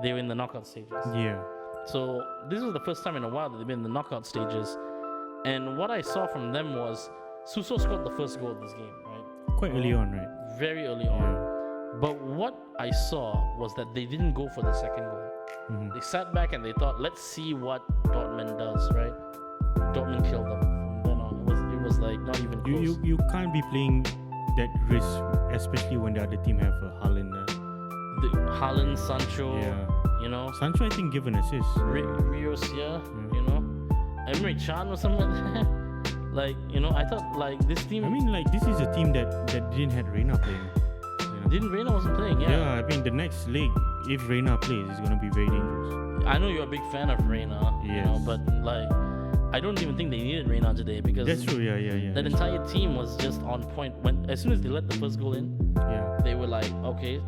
they're in the knockout stages. Yeah. So this was the first time in a while that they've been in the knockout stages, and what I saw from them was Suso scored the first goal of this game, right? Quite early on, right? Very early on. But what I saw was that they didn't go for the second goal. They sat back and they thought, let's see what Dortmund does, right? Dortmund killed them from then on. It was like not even close. You can't be playing that risk, especially when the other team have Haaland. Haaland, Sancho, you know. Sancho, I think, give an assist. Rios, you know. Emre Can or something like that. Like, you know, I thought like this team. I mean, like this is a team that didn't have Reina playing. Didn't Reina wasn't playing? Yeah, I mean the next leg, if Reina plays, it's gonna be very dangerous. I know you're a big fan of Reina, you know, but like I don't even think they needed Reina today because that's true. Yeah. That entire team was just on point. When as soon as they let the first goal in, they were like, okay,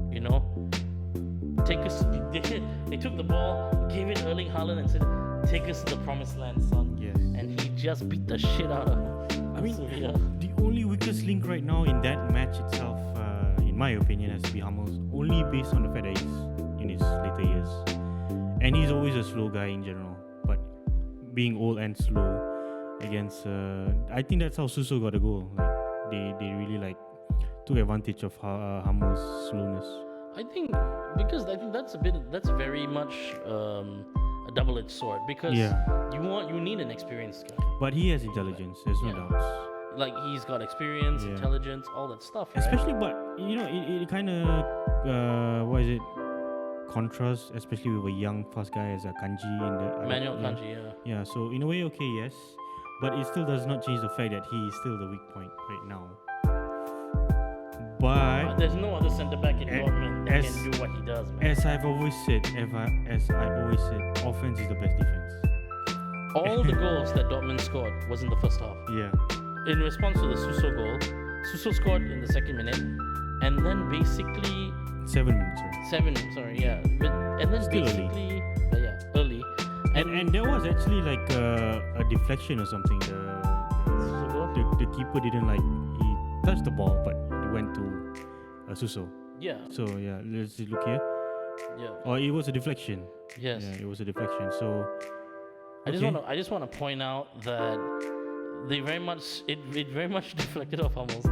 you know, take us. They took the ball, gave it Erling Haaland, and said, "Take us to the promised land, son." Yes. And he just beat the shit out of him. I mean, the only weakest link right now in that match itself, in my opinion, has to be Hummels. Only based on the fact that he's in his later years, and he's always a slow guy in general. But being old and slow against, I think that's how Suso got a goal. Like they really like took advantage of Hummels' slowness. I think that's very much a double-edged sword because you need an experienced guy. But he has intelligence. There's no doubts. Like he's got experience, intelligence, all that stuff. Right? Especially, but you know, it kind of contrast, especially with a young fast guy as a Kanji in the Manuel Kanji. Yeah. So in a way, okay, yes, but it still does not change the fact that he is still the weak point right now. But there's no other centre back in Dortmund that can do what he does, man. As I've always said, offense is the best defense. All the goals that Dortmund scored was in the first half. Yeah. In response to the Suso goal, Suso scored in the second minute, and then basically 7 minutes. And then still basically early. And there was actually like a deflection or something. The keeper didn't he touched the ball, but it went to Suso. Yeah. So let's look here. Yeah. Or it was a deflection. Yes. Yeah, it was a deflection. So I just want to point out that they very much deflected off Hummels.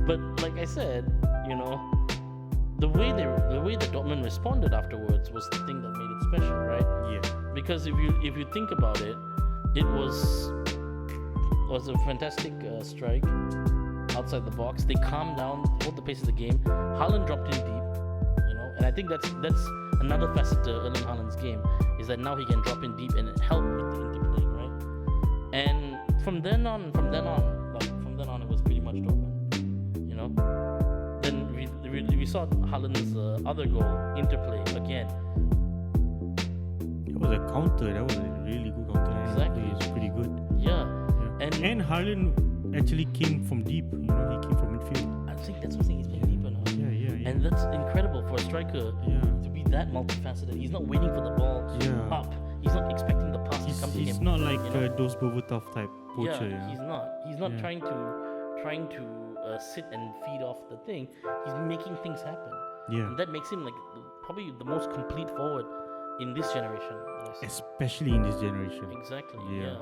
But like I said, you know, the way that Dortmund responded afterwards was the thing that made it special, right? Yeah. Because if you think about it, it was a fantastic strike outside the box. They calmed down, hold the pace of the game. Haaland dropped in deep, you know, and I think that's another facet to Erling Haaland's game is that now he can drop in deep and help with the interplay, right? And from then on, it was pretty much Dortmund, you know. Then we saw Haaland's other goal interplay again. It was a counter. That was a really good counter. Exactly, it's pretty good. Yeah. And Haaland actually came from deep. You know, he came from midfield. I think that's what I'm saying. He's playing deeper now. Yeah. And that's incredible for a striker to be that multifaceted. He's not waiting for the ball up. He's not expecting the pass to come to him. He's not like those Bovutov type poacher. He's not. He's not trying to sit and feed off the thing. He's making things happen. Yeah. And that makes him like probably the most complete forward in this generation. Especially in this generation. Exactly. Yeah.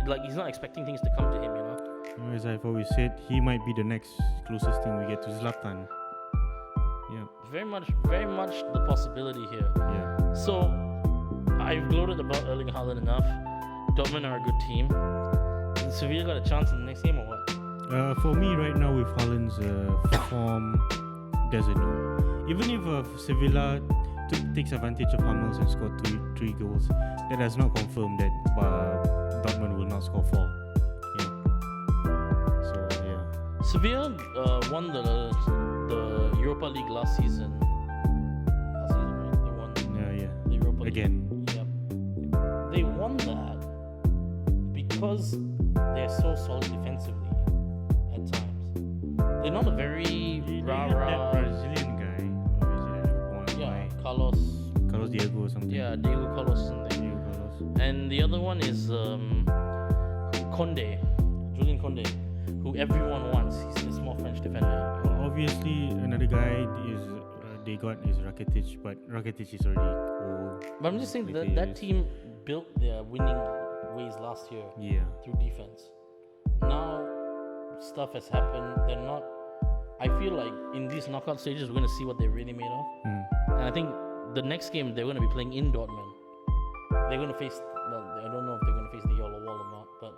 Like he's not expecting things to come to him, you know. As I've always said, he might be the next closest thing we get to Zlatan. Yeah. Very much the possibility here. Yeah. So I've gloated about Erling Haaland enough. Dortmund are a good team. Sevilla got a chance in the next game or what? For me right now with Haaland's form, doesn't know. Even if Sevilla takes advantage of Hummels and scored 3 goals, that does not confirm that Dortmund will not score 4. Sevilla won the Europa League last season. Right? They won the Europa League. Again. Yep. They won that because they're so solid defensively at times. They're not a very rah-rah Brazilian guy. Carlos Diego or something. Yeah, Diego Carlos or something. And the other one is Condé, Julian Condé, who everyone wants. He's a small French defender. Obviously, another guy is they got is Rakitic, but Rakitic is already old. But I'm just saying like that 30 that years. team built their winning ways last year Yeah. through defense. Now stuff has happened. They're not. I feel like in these knockout stages, we're gonna see what they're really made of. And I think the next game they're gonna be playing in Dortmund. They're gonna face. Well, I don't know if they're gonna face the yellow wall or not, but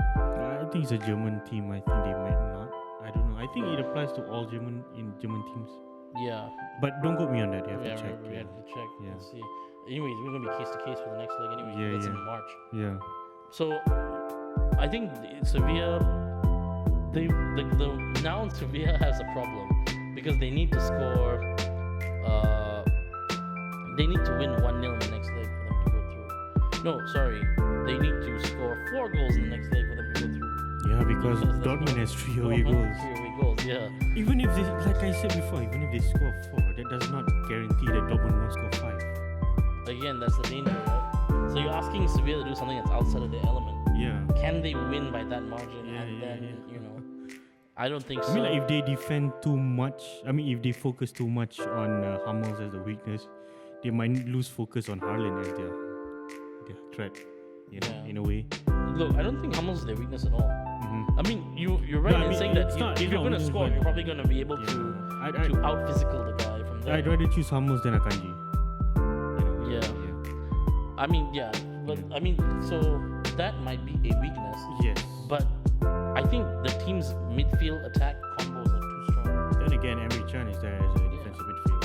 I think it's a German team. I think they might not. I don't know. I think it applies to all German teams. yeah, But don't quote me on that. You have yeah, to check. we have to check Yeah. and see. Anyways, we're gonna be case to case for the next leg. Anyways, Yeah, that's yeah. in March. Yeah. So I think Sevilla, now Sevilla has a problem because they need to score. They need to win 1-0 in the next leg for them to go through. No, sorry, they need to score 4 goals in the next leg for them to go through. Yeah, because Because Dortmund has 3 away Dortmund goals. has 3 away goals. Yeah. Even if they, like I said before, even if they score 4, that does not guarantee that Dortmund won't score 5. Again, that's the danger, right? So you're asking Sevilla to do something that's outside of their element. Yeah. Can they win by that margin? Yeah, And yeah, then yeah. you know, I don't think so. I mean, like if they defend too much, if they focus too much on Hummels as the weakness, they might lose focus on Haaland as their threat. You know, Yeah. in a way. Look, I don't think Hummels is their weakness at all. Mm-hmm. I mean, you're right No, I in mean, saying that it's not- if it's you're not going to weakness, score, but- you're probably going to be able Yeah. to out physical the guy from there. I'd rather choose Hummels than Akanji. You know, Yeah. I mean, yeah, but Yeah. I mean, so that might be a weakness. Yes. But I think the team's midfield attack combos are too strong. Then again, Emre Can is there as a defensive midfielder.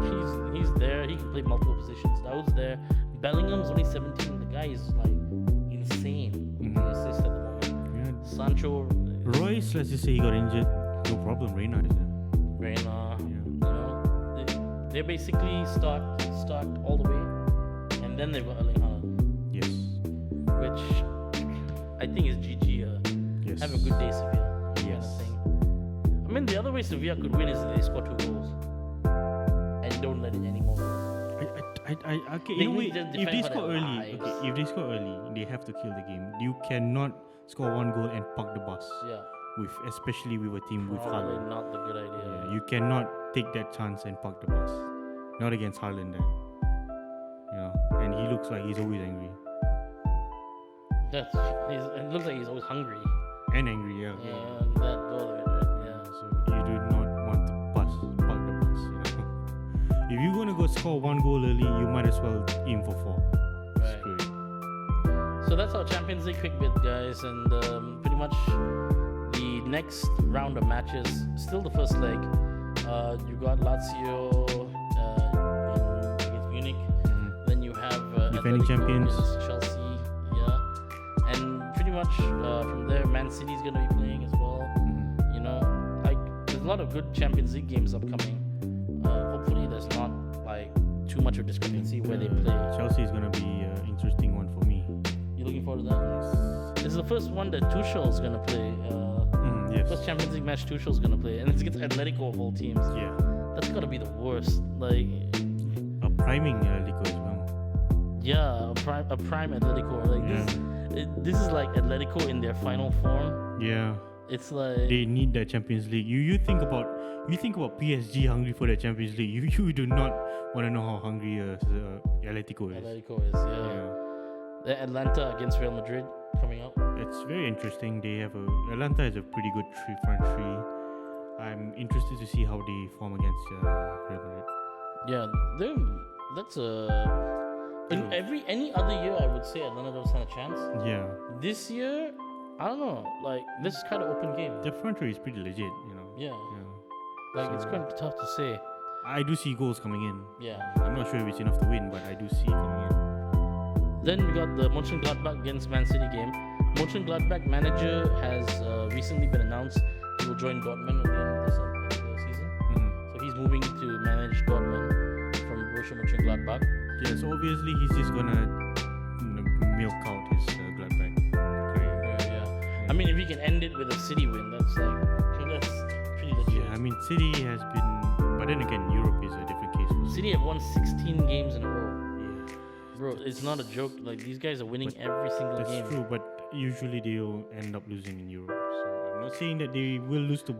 So. He's there. He can play multiple positions. Daoud's there. Bellingham's only 17. The guy is like insane. Mhm. He assists at the moment. Yeah. Sancho, Royce, let's just say he got injured. No problem. Reina is there. Reina, Yeah. you know, they basically start all the way, and then they've got Erling Haaland, Yes. which I think is GG. Yes. Have a good day, Sevilla. Kind Yes. of thing. I mean, the other way Sevilla could win is if they score 2 goals and don't let in any more goals. Okay, They in a way, need to if defend they for score their early, lives. if they score early, they have to kill the game. You cannot score 1 goal and park the bus. Yeah, Especially with a team with probably Haaland. not the good idea. Yeah, you cannot take that chance and park the bus. Not against Haaland then. You know, and he looks like he's always angry It looks like he's always hungry. and angry. Yeah. Yeah, that both of it, right? Yeah. So you do not want to park the bus. You know, if you're gonna go score 1 goal early, you might as well aim for 4. Right. Screw it. So that's our Champions League quick bit, guys, and pretty much the next round of matches, still the first leg. You got Lazio against Munich. Mhm. Then you have Defending Atletico champions. against Chelsea, yeah, and pretty much from there, Man City's gonna be playing as well. Mhm. You know, there's a lot of good Champions League games upcoming. Hopefully, there's not like too much of discrepancy where they play. Chelsea is gonna be an interesting one for me. You looking forward to that? This is the first one that Tuchel's gonna play. Yes. First Champions League match Tuchel's gonna play, and it's against Atletico of all teams. Yeah. That's gotta be the worst. Like, A priming Lico as well. yeah, a prime Atletico. Like this is like Atletico in their final form. Yeah. It's like They need that Champions League. You think about PSG hungry for the Champions League. You do not want to know how hungry Atletico is. Atletico is. Yeah. The Atlanta against Real Madrid coming up. It's very interesting. Atlanta has a pretty good front three. I'm interested to see how they form against Real Madrid. Yeah, that's in any other year I would say Atlanta don't stand a chance. Yeah. This year, I don't know. Like this is kind of open game. The front three is pretty legit, you know. Yeah. Yeah. Like it's So- kind of tough to say. I do see goals coming in. Yeah. I'm not sure if it's enough to win, but I do see it coming in. Then we got the Mönchengladbach against Man City game. Mönchengladbach manager has recently been announced he will join Dortmund at the end of the season. Mhm. So he's moving to manage Dortmund from Borussia Mönchengladbach. Yeah, so obviously he's just gonna milk out his Gladbach career. Yeah. I mean, if he can end it with a City win, that's pretty legit. Yeah, I mean City has been, but then again, Europe is a different case. For City have won 16 games in a row. Yeah, Bro, it's not a joke. Like these guys are winning every single that's game. true. But usually they'll end up losing in Europe. So I'm not saying that they will lose to.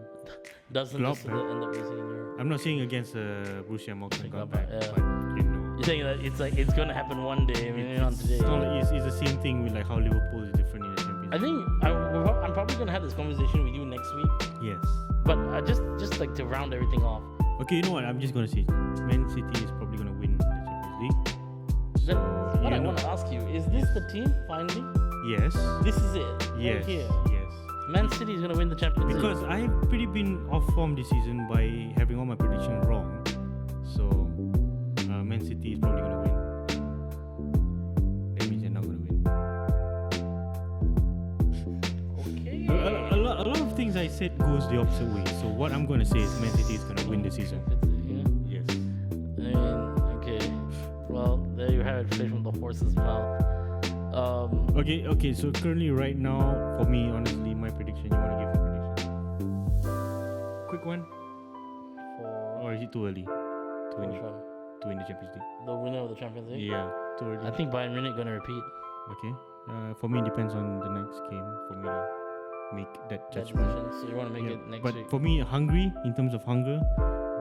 Doesn't Klopp, this end up losing in Europe? I'm not saying against Borussia Gladbach, Mönchengladbach, yeah. but you know. You're saying that it's gonna happen one day, maybe not today. It's, not like it's the same thing with like how Liverpool is different in the Champions I League. think I'm probably gonna have this conversation with you next week. Yes. But just like to round everything off. Okay, you know what? I'm just gonna say, Man City is probably gonna win the Champions League. Then what I you know- want to ask you is this the team finally? Yes. This is it. Yes. Right here. Yes. Man City is gonna win the Champions League. Because I've pretty been off form this season by having all my predictions wrong. So Man City is probably gonna win. That means they're not gonna win. Okay. A lot of things I said goes the opposite way. So what I'm gonna say is Man City is gonna win the season. Yeah. Yes. I mean, okay. Well, there you have it, straight from the horse's mouth. Okay. So currently, right now, for me, honestly, my prediction. You wanna give a prediction? Quick one, or is it too early to win? Which one? To win the Champions League? The winner of the Champions League? Yeah, too early. I think Bayern Munich gonna repeat. Okay. For me, it depends on the next game for me to make that That judgment. decision. So you wanna make Yeah, it next but week? for me, hungry in terms of hunger,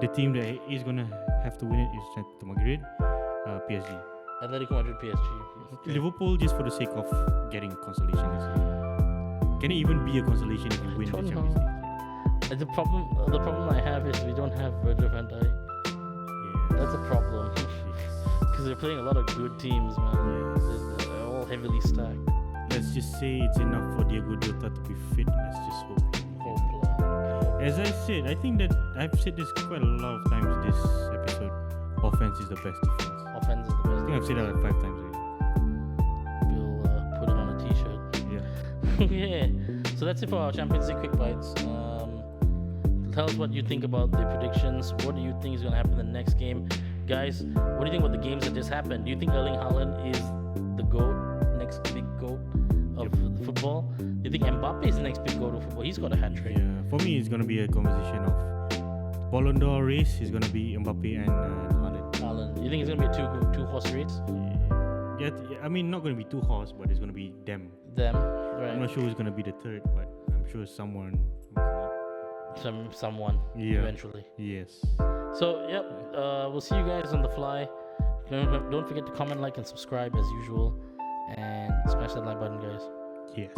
the team that is gonna have to win it is Atletico Madrid, PSG. Atletico Madrid, PSG. Okay. Liverpool just for the sake of getting consolation. Can it even be a consolation if you win the don't Champions know. League? The problem I have is we don't have Virgil van Dijk. Yeah. That's a problem. Because they're playing a lot of good teams, man. Yes. They're all heavily stacked. Let's just say it's enough for Diego Jota to be fit. Let's just hope. As I said, I think that I've said this quite a lot of times this episode. Offense is the best defense. Offense is the best. I think I've said that like 5 times already. We'll put it on a t-shirt. Yeah. Yeah. So that's it for our Champions League quick bites. Tell us what you think about the predictions. What do you think is going to happen in the next game? Guys, what do you think about the games that just happened? Do you think Erling Haaland is the GOAT, next big GOAT of football? Do you think Mbappe is the next big GOAT of football? He's got a hat-trick. Yeah. For me, it's gonna be a conversation of Ballon d'Or race. Is gonna be Mbappe and Haaland. Haaland. You think it's going to be a two-horse race? Yeah. I mean, not gonna be 2 horse, but it's gonna be them. Them, I'm right? not sure who's gonna be the third, but I'm sure someone will come up. Someone, Yeah. eventually. Yes. So, yep, we'll see you guys on the fly. Don't forget to comment, like, and subscribe as usual. And smash that like button, guys. Yes.